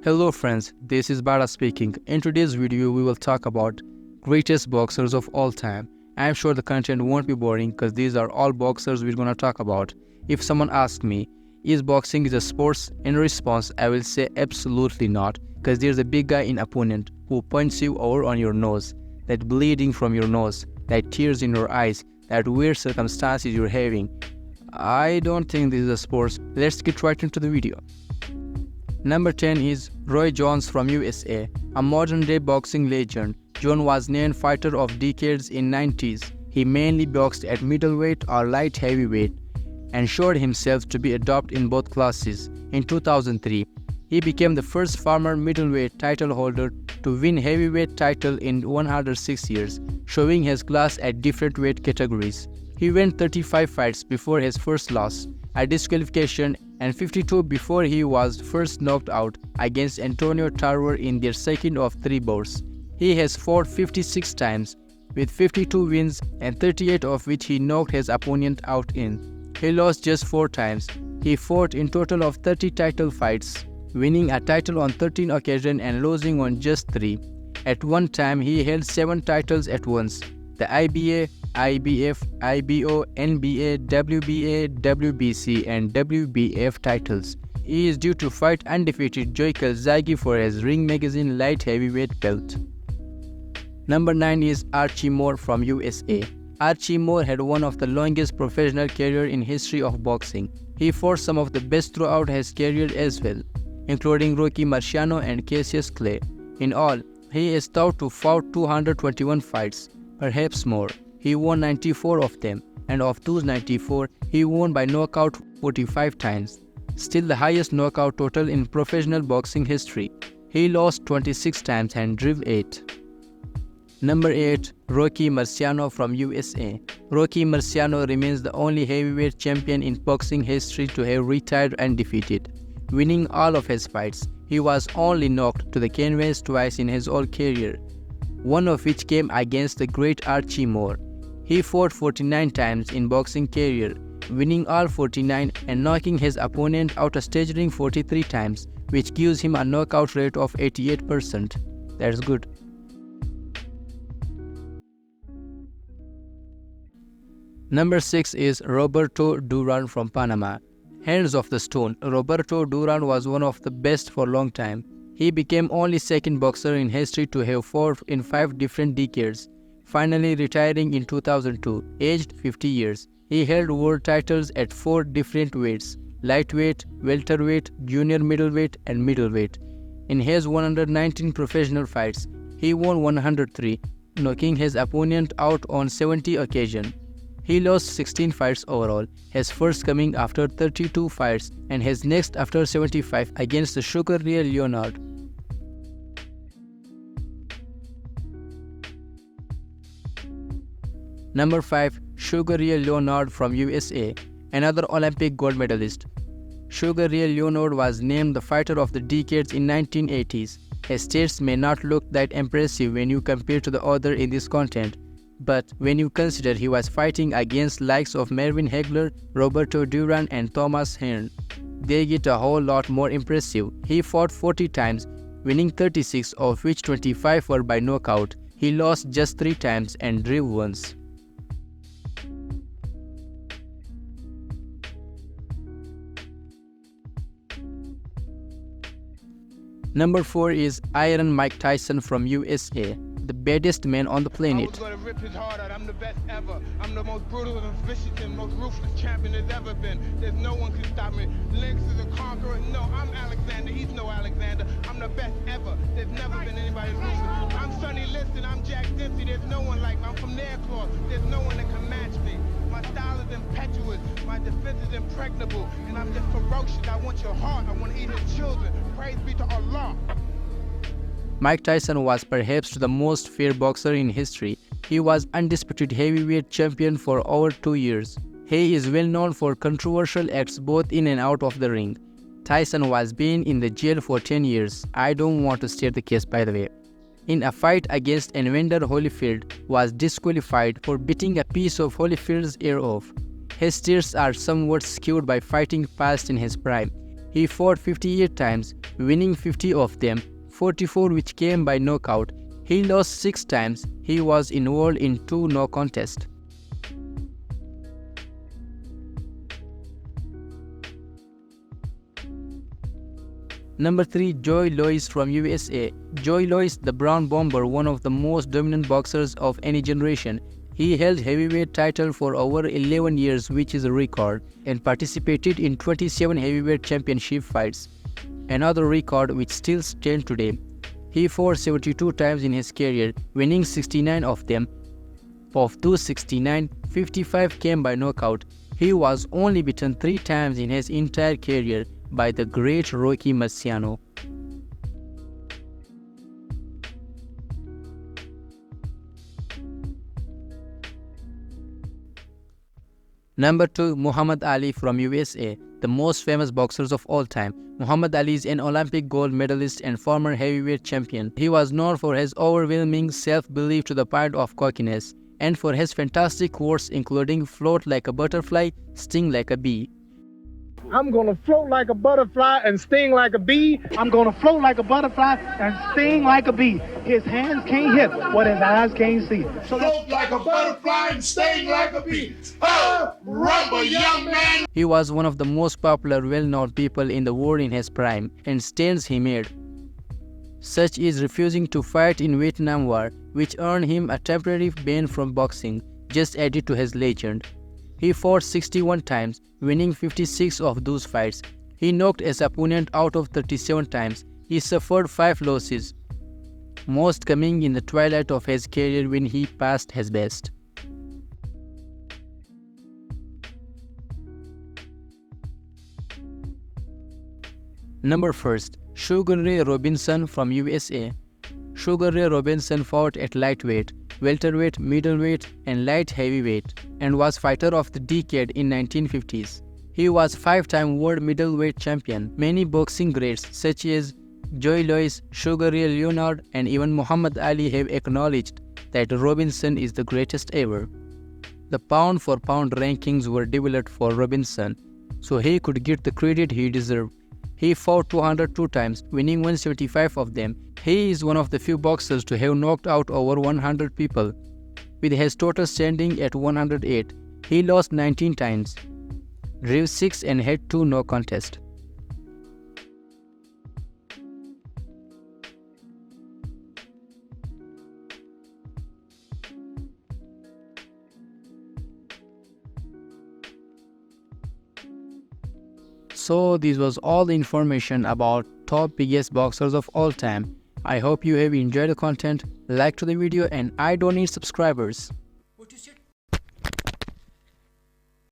Hello friends, this is Bada speaking. In today's video, we will talk about greatest boxers of all time. I am sure the content won't be boring because these are all boxers we're gonna talk about. If someone asks me, is boxing a sport? In response, I will say absolutely not, because there's a big guy in opponent who punches you over on your nose, that bleeding from your nose, that tears in your eyes, that weird circumstances you're having. I don't think this is a sport. Let's get right into the video. Number 10 is Roy Jones from USA, a modern-day boxing legend. Jones was named Fighter of Decades in 90s. He mainly boxed at middleweight or light heavyweight and showed himself to be adept in both classes. In 2003, he became the first former middleweight title holder to win heavyweight title in 106 years, showing his class at different weight categories. He won 35 fights before his first loss, a disqualification, and 52 before he was first knocked out against Antonio Tarver in their second of 3 bouts. He has fought 56 times, with 52 wins and 38 of which he knocked his opponent out in. He lost just 4 times. He fought in total of 30 title fights, winning a title on 13 occasions and losing on just 3. At one time, he held 7 titles at once: the IBA, IBF, IBO, NBA, WBA, WBC and WBF titles. He is due to fight undefeated Joe Calzaghe for his Ring Magazine light heavyweight belt. Number 9 is Archie Moore from USA. Archie Moore had one of the longest professional career in history of boxing. He fought some of the best throughout his career as well, including Rocky Marciano and Cassius Clay. In all, he is thought to fought 221 fights, perhaps more. He won 94 of them, and of those 94, he won by knockout 45 times, still the highest knockout total in professional boxing history. He lost 26 times and drew 8. Number 8. Rocky Marciano from USA. Rocky Marciano remains the only heavyweight champion in boxing history to have retired undefeated, winning all of his fights. He was only knocked to the canvas twice in his whole career, one of which came against the great Archie Moore. He fought 49 times in boxing career, winning all 49 and knocking his opponent out a staggering 43 times, which gives him a knockout rate of 88%. That's good. Number 6 is Roberto Duran from Panama. Hands of the stone, Roberto Duran was one of the best for a long time. He became only second boxer in history to have fought in 5 different decades, finally retiring in 2002, aged 50 years. He held world titles at 4 different weights: lightweight, welterweight, junior middleweight, and middleweight. In his 119 professional fights, he won 103, knocking his opponent out on 70 occasions. He lost 16 fights overall, his first coming after 32 fights and his next after 75 against the Sugar Ray Leonard. Number 5. Sugar Ray Leonard from USA, another Olympic gold medalist. Sugar Ray Leonard was named the Fighter of the Decades in 1980s. His stats may not look that impressive when you compare to the other in this content, but when you consider he was fighting against likes of Marvin Hagler, Roberto Duran and Thomas Hearn, they get a whole lot more impressive. He fought 40 times, winning 36, of which 25 were by knockout. He lost just 3 times and drew once. Number 4 is Iron Mike Tyson from USA, the baddest man on the planet. I was gonna rip his heart out. I'm the best ever. I'm the most brutal and vicious and most ruthless champion there's ever been. There's no one can stop me. Lynx is a conqueror. No, I'm Alexander. He's no Alexander. I'm the best ever. There's never been anybody ruthless. I'm Sonny Liston. I'm Jack Dempsey. There's no one like me. I'm from their claws. There's no one that can match me. My style is impetuous. My defense is impregnable. And I'm just ferocious. I want your heart. I want to eat your children. Praise be to Allah. Mike Tyson was perhaps the most feared boxer in history. He was undisputed heavyweight champion for over 2 years. He is well known for controversial acts both in and out of the ring. Tyson was been in the jail for 10 years. I don't want to state the case, by the way. In a fight against Evander Holyfield, was disqualified for beating a piece of Holyfield's ear off. His stats are somewhat skewed by fighting past in his prime. He fought 58 times, winning 50 of them, 44 which came by knockout. He lost 6 times. He was involved in 2 no contests. Number 3. Joe Louis from USA. Joe Louis, the Brown Bomber, one of the most dominant boxers of any generation. He held heavyweight title for over 11 years, which is a record, and participated in 27 heavyweight championship fights, another record which still stands today. He fought 72 times in his career, winning 69 of them. Of those 69, 55 came by knockout. He was only beaten 3 times in his entire career by the great Rocky Marciano. Number 2. Muhammad Ali from USA, the most famous boxers of all time. Muhammad Ali is an Olympic gold medalist and former heavyweight champion. He was known for his overwhelming self-belief to the point of cockiness, and for his fantastic quotes including "float like a butterfly, sting like a bee." I'm gonna float like a butterfly and sting like a bee. I'm gonna float like a butterfly and sting like a bee. His hands can't hit what his eyes can't see. So float like a butterfly and sting like a bee. Oh, rumble, young man. He was one of the most popular, well-known people in the world in his prime, and stands he made, such as refusing to fight in Vietnam War, which earned him a temporary ban from boxing, just added to his legend. He fought 61 times, winning 56 of those fights. He knocked his opponent out of 37 times. He suffered 5 losses, most coming in the twilight of his career when he passed his best. Number 1. Sugar Ray Robinson from USA. Sugar Ray Robinson fought at lightweight, welterweight, middleweight, and light heavyweight, and was fighter of the decade in 1950s. He was 5-time world middleweight champion. Many boxing greats such as Joe Louis, Sugar Ray Leonard, and even Muhammad Ali have acknowledged that Robinson is the greatest ever. The pound-for-pound rankings were developed for Robinson, so he could get the credit he deserved. He fought 202 times, winning 175 of them. He is one of the few boxers to have knocked out over 100 people, with his total standing at 108. He lost 19 times, drew 6 and had 2 no contests. So this was all the information about top biggest boxers of all time. I hope you have enjoyed the content, like to the video, and I don't need subscribers.